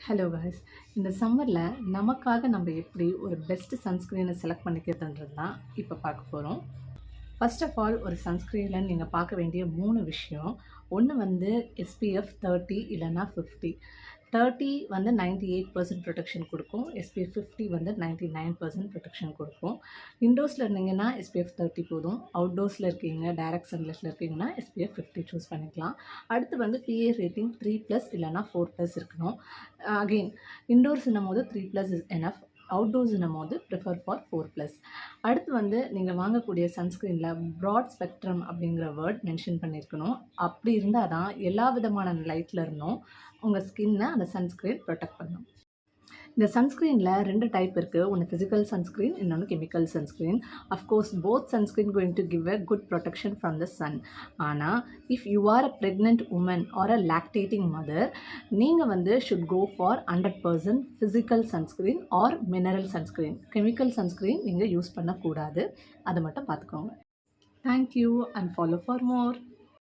Hello guys, இந்த சம்மரில் நமக்காக நம்ம எப்படி ஒரு பெஸ்ட் சன்ஸ்க்ரீனை செலக்ட் பண்ணிக்கிறதுன்றது தான் இப்போ பார்க்க போகிறோம். ஃபர்ஸ்ட் ஆஃப் ஆல், ஒரு சன்ஸ்க்ரீனில் நீங்கள் பார்க்க வேண்டிய 3 விஷயம். ஒன்று வந்து SPF 30 இல்லைன்னா 50. 30 வந்து 98% ப்ரொடெக்ஷன் கொடுக்கும். SPF 50 வந்து 99% ப்ரொடெக்ஷன் கொடுக்கும். இன்டோர்ஸில் இருந்தீங்கன்னா SPF 30 போதும். அவுட்டோர்ஸில் இருக்கீங்க, டைரக்ட் சன்லைட்டில் இருக்கீங்கன்னா SPF 50 சூஸ் பண்ணிக்கலாம். அடுத்து வந்து PA ரேட்டிங் 3+ இல்லைனா 4+ இருக்கணும். அகெயின் இன்டோர்ஸ்னும் போது 3+ இஸ் எனஃப். அவுட்டோர்ஸ்னும் போது ப்ரிஃபர் ஃபார் 4+. அடுத்து வந்து நீங்கள் வாங்கக்கூடிய சன்ஸ்க்ரீனில் ப்ராட் ஸ்பெக்ட்ரம் அப்படிங்கிற வேர்ட் மென்ஷன் பண்ணியிருக்கணும். அப்படி இருந்தால் தான் எல்லா விதமான லைட்டில் இருந்தும் உங்கள் ஸ்கின்னை அந்த சன்ஸ்க்ரீன் ப்ரொடெக்ட் பண்ணும். இந்த சன்ஸ்க்ரீனில் 2 டைப் இருக்குது. ஒன்று ஃபிசிக்கல் சன்ஸ்க்ரீன், இன்னொன்று chemical sunscreen. Of course both sunscreen going to give a good protection from the sun. ஆனால் if you are a pregnant woman or a lactating mother, நீங்கள் வந்து should go for 100% physical sunscreen or mineral sunscreen. Chemical sunscreen நீங்கள் use பண்ணக்கூடாது. அதை மட்டும் பார்த்துக்கோங்க. Thank you and follow for more.